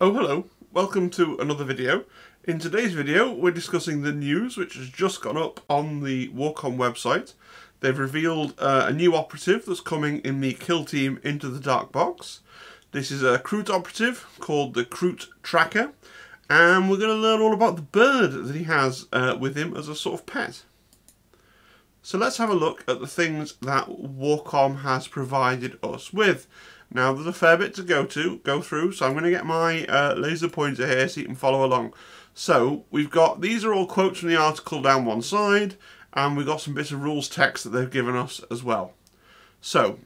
Oh hello, welcome to another video. In today's video we're discussing the news which has just gone up on the Warcom website. They've revealed a new operative that's coming in the kill team Into the Dark Box. This is a Kroot operative called the Kroot Tracker, and we're going to learn all about the bird that he has with him as a sort of pet. So let's have a look at the things that Warcom has provided us with. Now there's a fair bit to go through, so I'm going to get my laser pointer here so you can follow along. So we've got, these are all quotes from the article down one side, and we've got some bits of rules text that they've given us as well. So,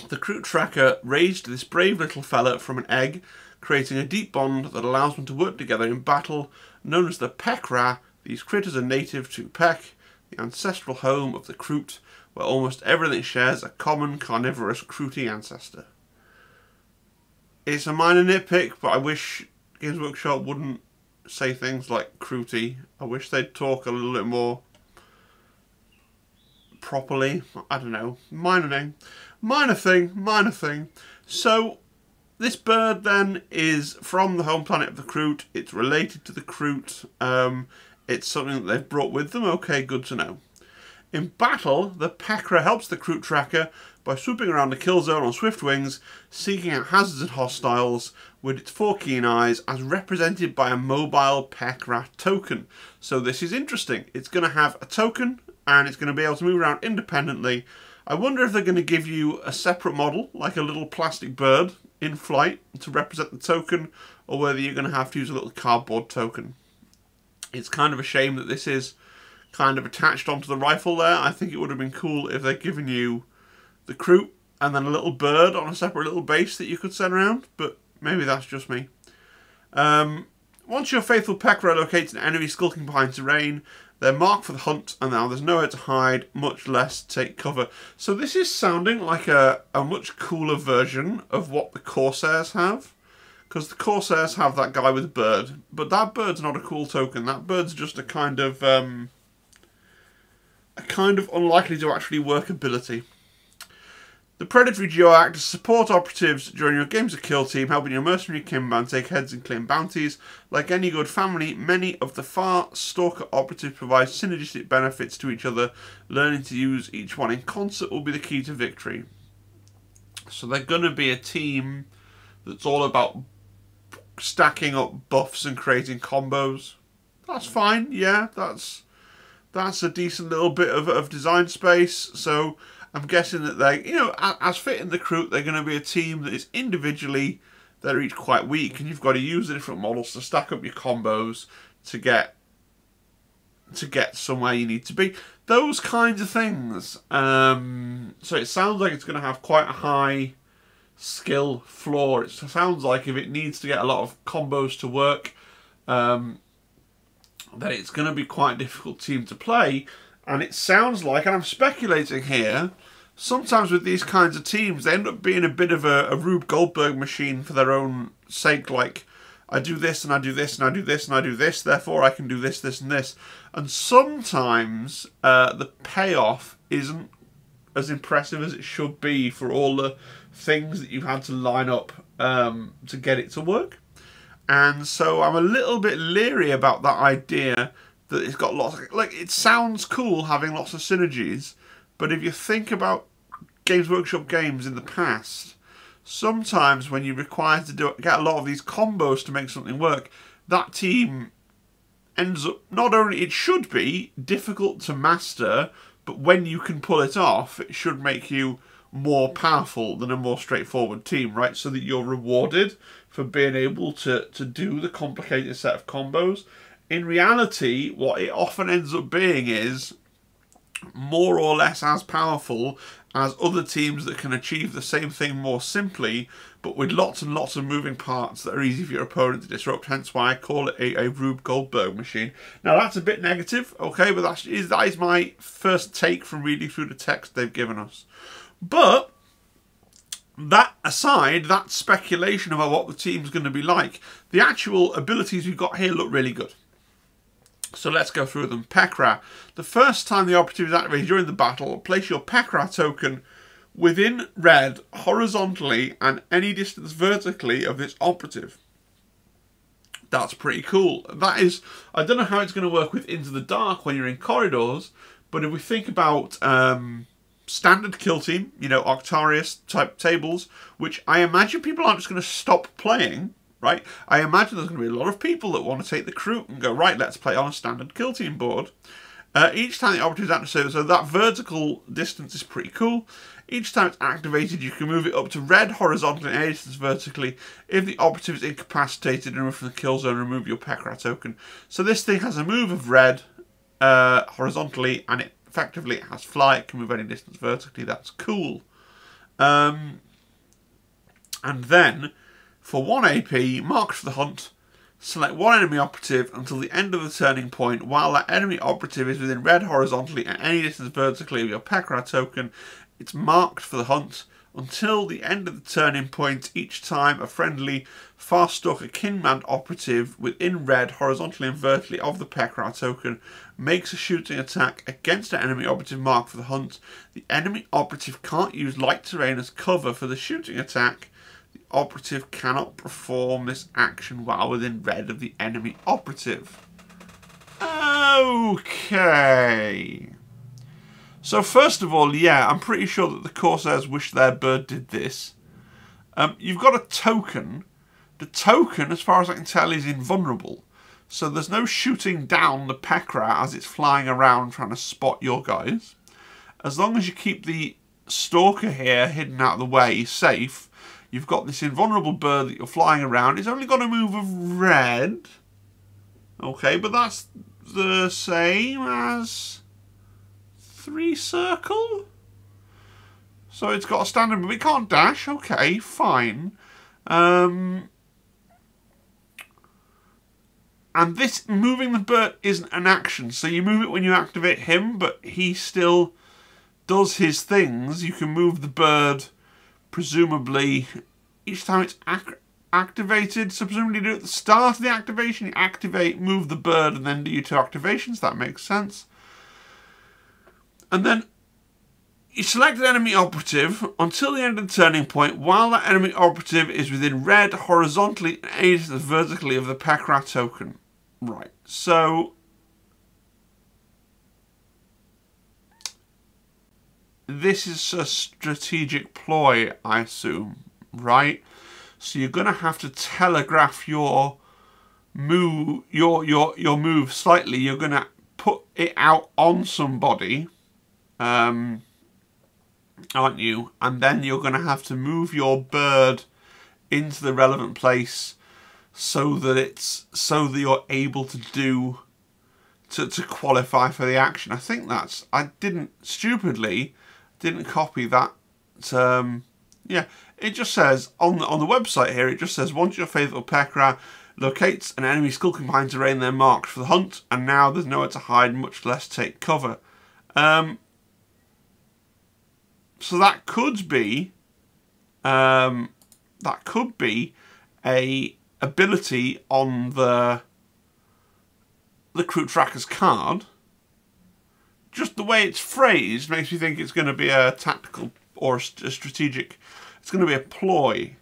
the Kroot Tracker raised this brave little fella from an egg, creating a deep bond that allows them to work together in battle, known as the Pekra. These critters are native to Pek, the ancestral home of the Kroot, where almost everything shares a common carnivorous Krooty ancestor. It's a minor nitpick, but I wish Games Workshop wouldn't say things like Krooty. I wish they'd talk a little bit more properly. I don't know. Minor thing. So, this bird then is from the home planet of the Kroot. It's related to the Kroot. It's something that they've brought with them. Okay, good to know. In battle, the Pekra helps the Kroot Tracker by swooping around the kill zone on swift wings, seeking out hazards and hostiles with its 4 keen eyes, as represented by a mobile Pekra token. So this is interesting. It's going to have a token, and it's going to be able to move around independently. I wonder if they're going to give you a separate model, like a little plastic bird in flight, to represent the token, or whether you're going to have to use a little cardboard token. It's kind of a shame that this is kind of attached onto the rifle there. I think it would have been cool if they'd given you the Kroot and then a little bird on a separate little base that you could send around, but maybe that's just me. Once your faithful Pekra locates an enemy skulking behind terrain, they're marked for the hunt, and now there's nowhere to hide, much less take cover. So this is sounding like a much cooler version of what the Corsairs have. Because the Corsairs have that guy with a bird, but that bird's not a cool token. That bird's just a kind of unlikely to actually work ability. The predatory duo act as support operatives during your games of kill team, helping your mercenary kinband take heads and claim bounties. Like any good family, many of the Far Stalker operatives provide synergistic benefits to each other. Learning to use each one in concert will be the key to victory. So they're going to be a team that's all about stacking up buffs and creating combos. That's fine, yeah, that's a decent little bit of design space. So I'm guessing that they, as fitting the Kroot, they're going to be a team that is individually, they're each quite weak, and you've got to use the different models to stack up your combos to get somewhere you need to be. Those kinds of things. So it sounds like it's going to have quite a high skill floor. It sounds like if it needs to get a lot of combos to work, that it's going to be quite a difficult team to play. And it sounds like, and I'm speculating here, sometimes with these kinds of teams, they end up being a bit of a Rube Goldberg machine for their own sake. Like, I do this, and I do this, and I do this, and I do this, therefore I can do this, this, and this. And sometimes the payoff isn't as impressive as it should be for all the things that you've had to line up to get it to work. And so I'm a little bit leery about that idea that it's got lots of, like, it sounds cool having lots of synergies, but if you think about Games Workshop games in the past, sometimes when you're required to get a lot of these combos to make something work, that team ends up, not only it should be difficult to master, but when you can pull it off, it should make you more powerful than a more straightforward team, right? So that you're rewarded for being able to do the complicated set of combos. In reality, what it often ends up being is more or less as powerful as other teams that can achieve the same thing more simply, but with lots and lots of moving parts that are easy for your opponent to disrupt, hence why I call it a Rube Goldberg machine. Now that's a bit negative, okay, but that is my first take from reading through the text they've given us. But that aside, that speculation about what the team's going to be like, the actual abilities we've got here look really good. So let's go through them. Pekra. The first time the operative is activated during the battle, place your Pekra token within red horizontally and any distance vertically of this operative. That's pretty cool. That is, I don't know how it's going to work with Into the Dark when you're in corridors, but if we think about standard kill team, you know, Octarius type tables, which I imagine people aren't just going to stop playing, right? I imagine there's going to be a lot of people that want to take the Kroot and go, right, let's play on a standard kill team board. Each time the operative is activated, so that vertical distance is pretty cool. Each time it's activated, you can move it up to red horizontally and any distance vertically. If the operative is incapacitated and removed from the kill zone, remove your Pekra token. So this thing has a move of red horizontally, and it effectively has fly. It can move any distance vertically. That's cool. And then, for 1 AP, mark for the hunt. Select one enemy operative until the end of the turning point while that enemy operative is within red horizontally and any distance vertically of your Pekra token. It's marked for the hunt until the end of the turning point each time a friendly Farstalker Kinman operative within red horizontally and vertically of the Pekra token makes a shooting attack against an enemy operative marked for the hunt. The enemy operative can't use light terrain as cover for the shooting attack. The operative cannot perform this action while within red of the enemy operative. Okay. So first of all, yeah, I'm pretty sure that the Corsairs wish their bird did this. You've got a token. The token, as far as I can tell, is invulnerable. So there's no shooting down the Pekra as it's flying around trying to spot your guys. As long as you keep the Stalker here hidden out of the way, safe, you've got this invulnerable bird that you're flying around. It's only got a move of red. Okay, but that's the same as 3 circle. So it's got a standard move. It can't dash. Okay, fine. And this moving the bird isn't an action. So you move it when you activate him, but he still does his things. You can move the bird presumably each time it's activated. So presumably you do it at the start of the activation. You activate, move the bird, and then do your 2 activations. That makes sense. And then you select an enemy operative until the end of the turning point while that enemy operative is within red horizontally and any distance vertically of the Pekra token. Right, so this is a strategic ploy, I assume, right? So you're going to have to telegraph your move, your move slightly. You're going to put it out on somebody, aren't you? And then you're going to have to move your bird into the relevant place so that you're able to do to qualify for the action. I think that's, I stupidly didn't copy that. Yeah, it just says on the website here, it just says once your faithful Pekra locates an enemy skulking behind terrain, they're marked for the hunt, and now there's nowhere to hide, much less take cover. So that could be a ability on the Kroot Tracker's card. Just the way it's phrased makes me think it's going to be a tactical or a strategic. It's going to be a ploy.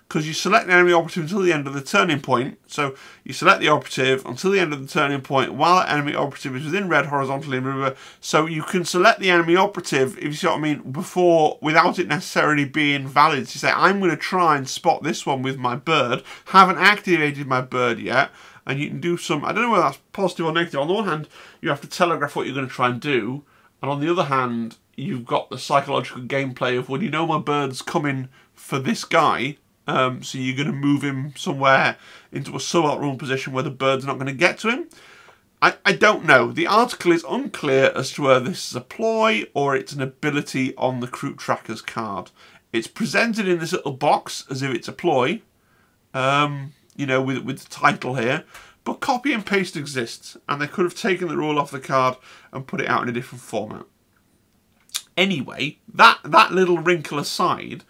Because you select the enemy operative until the end of the turning point. So you select the operative until the end of the turning point while that enemy operative is within red horizontally and river. So you can select the enemy operative, if you see what I mean, before, without it necessarily being valid. So you say, I'm going to try and spot this one with my bird. Haven't activated my bird yet. And you can do some, I don't know whether that's positive or negative. On the one hand, you have to telegraph what you're going to try and do. And on the other hand, you've got the psychological gameplay of, well, you know my bird's coming for this guy. So you're going to move him somewhere into a suboptimal position where the bird's not going to get to him. I don't know. The article is unclear as to whether this is a ploy or it's an ability on the Kroot Tracker's card. It's presented in this little box as if it's a ploy, you know, with the title here. But copy and paste exists, and they could have taken the rule off the card and put it out in a different format. Anyway, that little wrinkle aside,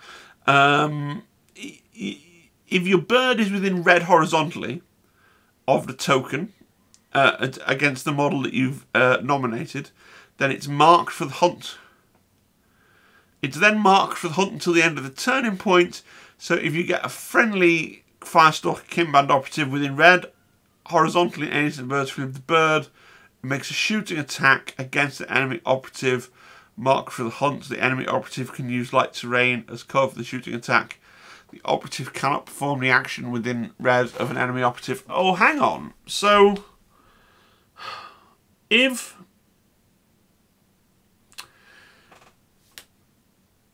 if your bird is within red horizontally of the token against the model that you've nominated, then it's marked for the hunt. It's then marked for the hunt until the end of the turning point. So if you get a friendly Firestalker Kinband operative within red, horizontally and vertically with the bird. It makes a shooting attack against the enemy operative marked for the hunt. The enemy operative can use light terrain as cover for the shooting attack. The operative cannot perform the action within red of an enemy operative. Oh, hang on. So, if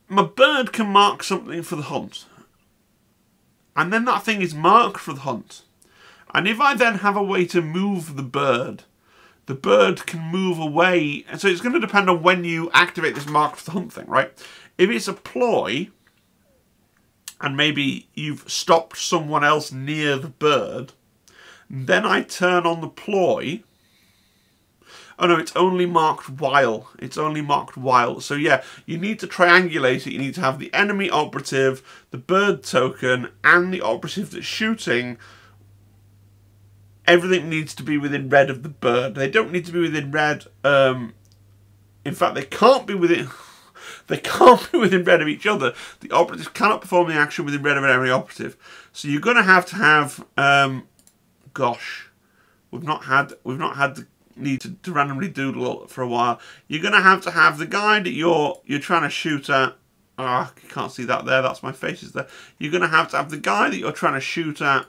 my bird can mark something for the hunt, and then that thing is marked for the hunt, and if I then have a way to move the bird can move away. And so it's going to depend on when you activate this mark for the hunt thing, right? If it's a ploy, and maybe you've stopped someone else near the bird, then I turn on the ploy. Oh no, it's only marked while. It's only marked while. So yeah, you need to triangulate it. You need to have the enemy operative, the bird token, and the operative that's shooting. Everything needs to be within red of the bird. They don't need to be within red. In fact, they can't be within... They can't be within red of each other. The operative cannot perform the action within red of an enemy operative. So you're going to have gosh, we've not had the need to randomly doodle for a while. You're going to have the guy that you're trying to shoot at. Ah, you can't see that there. That's my faces there. You're going to have the guy that you're trying to shoot at,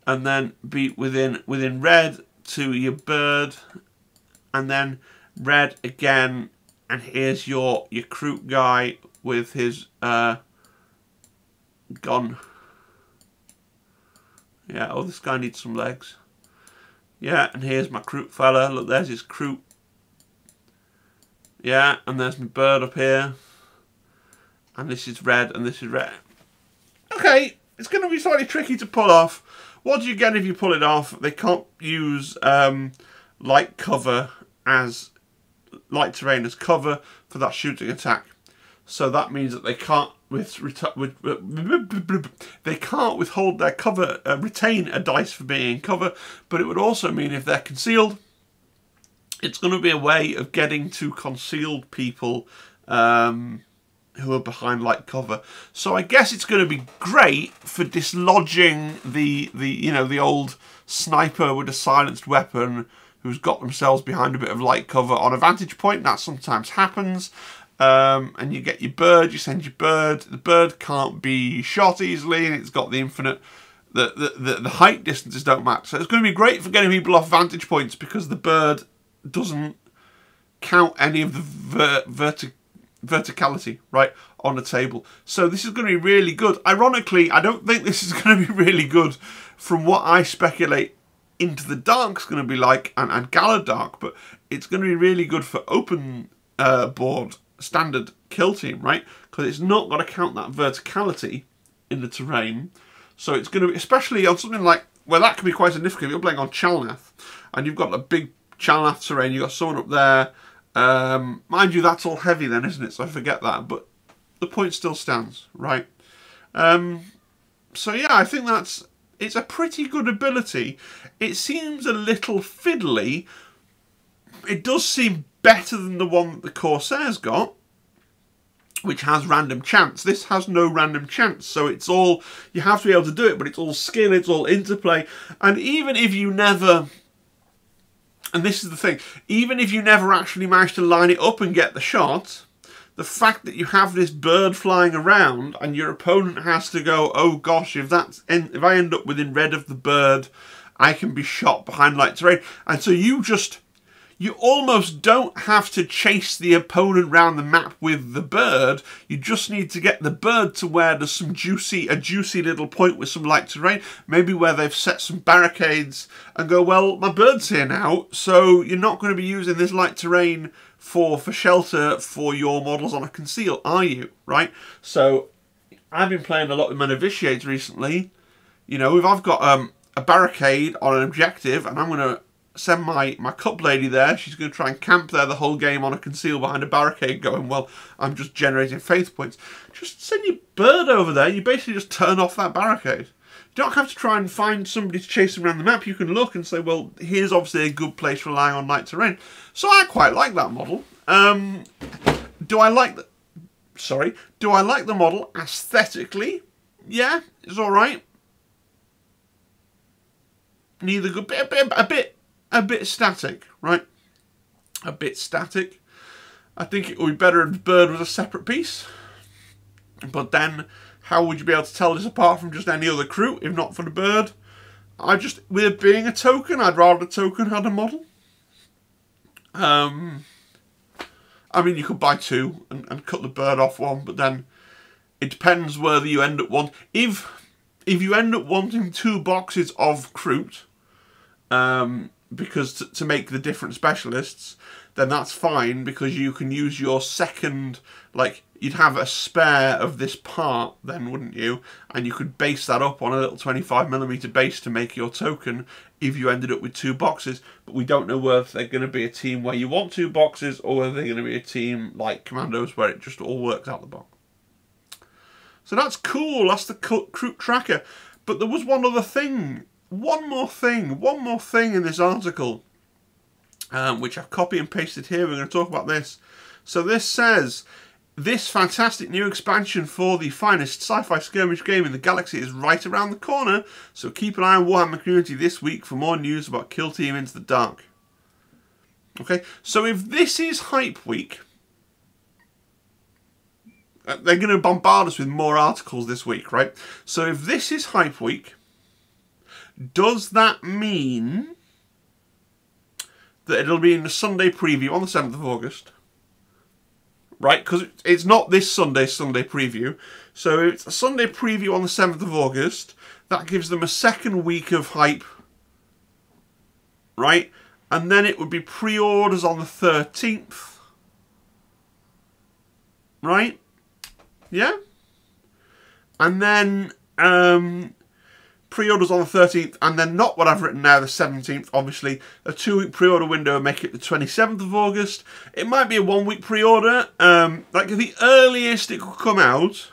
and then be within red to your bird, and then red again. And here's your Kroot guy with his gun. Yeah, oh, this guy needs some legs. Yeah, and here's my Kroot fella. Look, there's his Kroot. Yeah, and there's my bird up here. And this is red, and this is red. Okay, it's going to be slightly tricky to pull off. What do you get if you pull it off? They can't use light cover as... light terrain as cover for that shooting attack, so that means that they can't they can't withhold their cover, retain a dice for being in cover. But it would also mean if they're concealed, it's going to be a way of getting to concealed people who are behind light cover. So I guess it's going to be great for dislodging the old sniper with a silenced weapon who's got themselves behind a bit of light cover on a vantage point. That sometimes happens. And you get your bird, you send your bird. The bird can't be shot easily, and it's got the infinite... The height distances don't match. So it's going to be great for getting people off vantage points, because the bird doesn't count any of the verticality, right, on the table. So this is going to be really good. Ironically, I don't think this is going to be really good from what I speculate Into the Dark's going to be like, and Gala Dark, but it's going to be really good for open board standard kill team, right? Because it's not going to count that verticality in the terrain. So it's going to be, especially on something like, well, that can be quite significant. If you're playing on Chalnath, and you've got a big Chalnath terrain, you've got someone up there. Mind you, that's all heavy then, isn't it? So I forget that, but the point still stands, right? So yeah, I think it's a pretty good ability. It seems a little fiddly. It does seem better than the one that the Corsair's got, which has random chance. This has no random chance, so it's all, you have to be able to do it, but it's all skill, it's all interplay. And even if you never, and this is the thing, even if you never actually manage to line it up and get the shot, the fact that you have this bird flying around and your opponent has to go, oh gosh, if I end up within red of the bird, I can be shot behind light terrain. And so you almost don't have to chase the opponent around the map with the bird. You just need to get the bird to where there's a juicy little point with some light terrain, maybe where they've set some barricades, and go, well, my bird's here now, so you're not going to be using this light terrain for shelter for your models on a conceal, are you? Right? So I've been playing a lot with my novitiates recently. You know, if I've got a barricade on an objective, and I'm going to send my cup lady there, she's going to try and camp there the whole game on a conceal behind a barricade, going, well, I'm just generating faith points. Just send your bird over there. You basically just turn off that barricade. You don't have to try and find somebody to chase them around the map. You can look and say, well, here's obviously a good place relying on light terrain. So I quite like that model. Do I like the model aesthetically? Yeah, it's all right. Neither good, a bit static, right? A bit static. I think it would be better if Bird was a separate piece. But then, how would you be able to tell this apart from just any other Kroot, if not for the Bird? With it being a token, I'd rather the token had a model. I mean, you could buy two and cut the Bird off one, but then it depends whether you end up wanting... If you end up wanting 2 boxes of Kroot, because to make the different specialists, then that's fine, because you can use your second... Like, you'd have a spare of this part then, wouldn't you? And you could base that up on a little 25mm base to make your token if you ended up with 2 boxes. But we don't know whether they're going to be a team where you want 2 boxes or whether they're going to be a team like Commandos where it just all works out the box. So that's cool. That's the Kroot tracker. But there was one other thing. One more thing in this article, which I've copied and pasted here. We're going to talk about this. So this says... This fantastic new expansion for the finest sci-fi skirmish game in the galaxy is right around the corner, so keep an eye on Warhammer Community this week for more news about Kill Team Into the Dark. Okay, so if this is Hype Week, they're going to bombard us with more articles this week, right? So if this is Hype Week, does that mean that it'll be in the Sunday preview on the 7th of August? Right, because it's not this Sunday preview. So it's a Sunday preview on the 7th of August. That gives them a second week of hype. Right? And then it would be pre-orders on the 13th. Right? Yeah? And then pre-orders on the 13th, and then not what I've written now, the 17th, obviously. A 2-week pre-order window will make it the 27th of August. It might be a 1-week pre-order. Like the earliest it could come out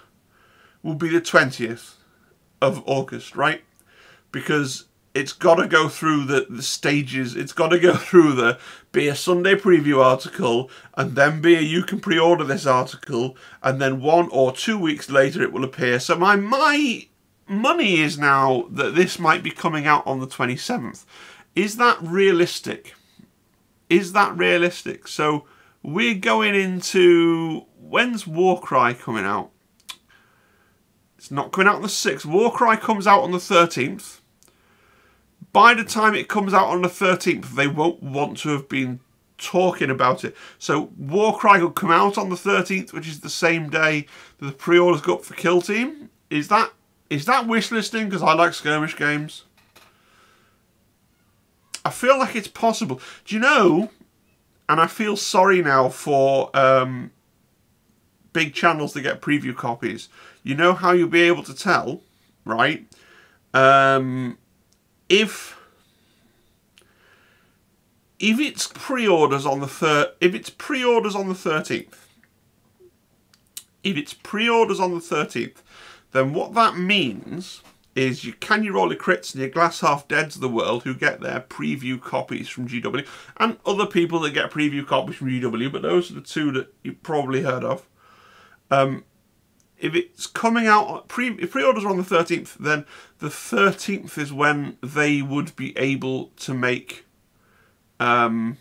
will be the 20th of August, right? Because it's got to go through the stages. It's got to go through be a Sunday preview article, and then be a you can pre-order this article, and then 1 or 2 weeks later it will appear. So my money is now that this might be coming out on the 27th. Is that realistic? Is that realistic? So we're going into... When's Warcry coming out? It's not coming out on the 6th. Warcry comes out on the 13th. By the time it comes out on the 13th, they won't want to have been talking about it. So Warcry will come out on the 13th, which is the same day that the pre-orders go up for Kill Team. Is that wish listing? Because I like skirmish games. I feel like it's possible. Do you know, and I feel sorry now for big channels that get preview copies. You know how you'll be able to tell, right? If it's pre-orders on the 13th. If it's pre-orders on the 13th, then what that means is you roll your crits and your glass half deads of the world who get their preview copies from GW, and other people that get preview copies from GW, but those are the two that you've probably heard of. If it's coming out, if pre-orders are on the 13th, then the 13th is when they would be able to make Man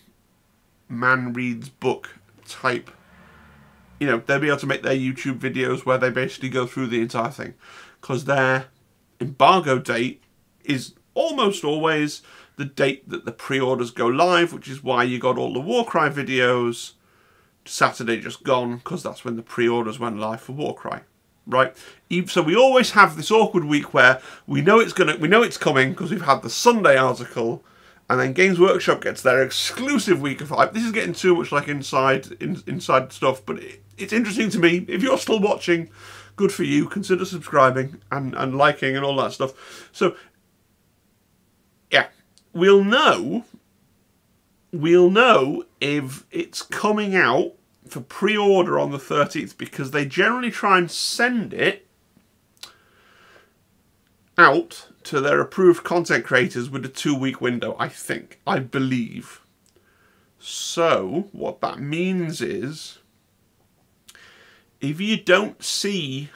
Reads Book type. You know, they'll be able to make their YouTube videos where they basically go through the entire thing. Because their embargo date is almost always the date that the pre-orders go live, which is why you got all the Warcry videos Saturday just gone, because that's when the pre-orders went live for Warcry. Right? So we always have this awkward week where we know it's coming because we've had the Sunday article, and then Games Workshop gets their exclusive week of hype. This is getting too much like inside stuff, but it's interesting to me. If you're still watching, good for you. Consider subscribing and liking and all that stuff. So, yeah, we'll know if it's coming out for pre-order on the 13th, because they generally try and send it out to their approved content creators with a 2-week window, I believe. So, what that means is, if you don't see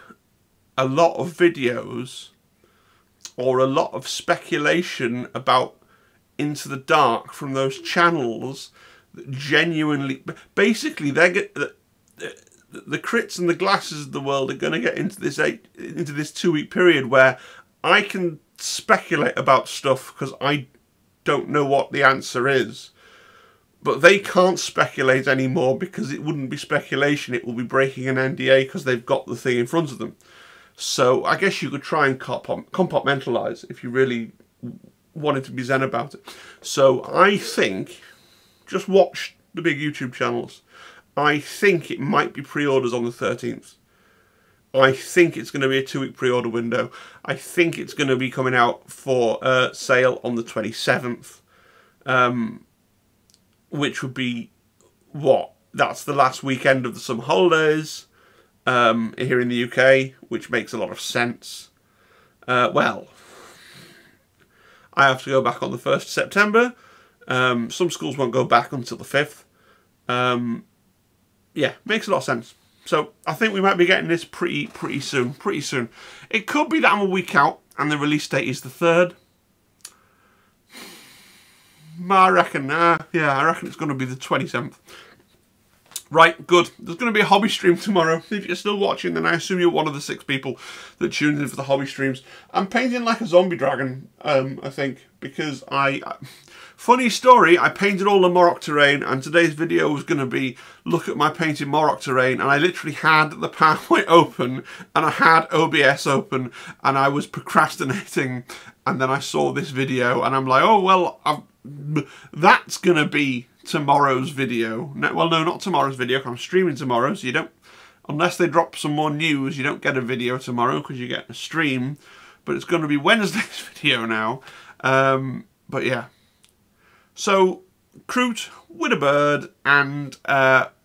a lot of videos or a lot of speculation about Into the Dark from those channels that genuinely, basically, the Crits and the Glasses of the world are going to get into this 2-week period where I can speculate about stuff because I don't know what the answer is. But they can't speculate anymore because it wouldn't be speculation. It will be breaking an NDA because they've got the thing in front of them. So I guess you could try and compartmentalise if you really wanted to be zen about it. So I think, just watch the big YouTube channels. I think it might be pre-orders on the 13th. I think it's going to be a 2-week pre-order window. I think it's going to be coming out for sale on the 27th. Which would be, what? That's the last weekend of the summer holidays here in the UK, which makes a lot of sense. Well, I have to go back on the 1st of September. Some schools won't go back until the 5th. Yeah, makes a lot of sense. So I think we might be getting this pretty soon. Pretty soon. It could be that I'm a week out and the release date is the 3rd. I reckon, I reckon it's going to be the 27th. Right, good. There's going to be a hobby stream tomorrow. If you're still watching, then I assume you're one of the 6 people that tuned in for the hobby streams. I'm painting like a zombie dragon, I think, because funny story, I painted all the Morocco terrain, and today's video was going to be look at my painted Morocco terrain, and I literally had the PowerPoint open, and I had OBS open, and I was procrastinating, and then I saw this video, and I'm like, oh, well, that's going to be tomorrow's video. No, well, no, not tomorrow's video, I'm streaming tomorrow, so you don't, unless they drop some more news, you don't get a video tomorrow, because you get a stream, but it's going to be Wednesday's video now. But yeah. So, Kroot with a bird, and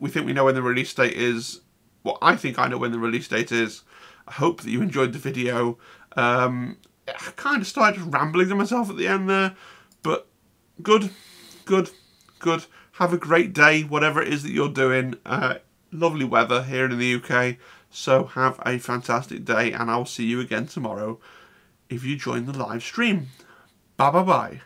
we think we know when the release date is. Well, I think I know when the release date is. I hope that you enjoyed the video. I kind of started rambling to myself at the end there, but good. Have a great day, whatever it is that you're doing. Lovely weather here in the UK, so have a fantastic day, and I'll see you again tomorrow if you join the live stream. Bye.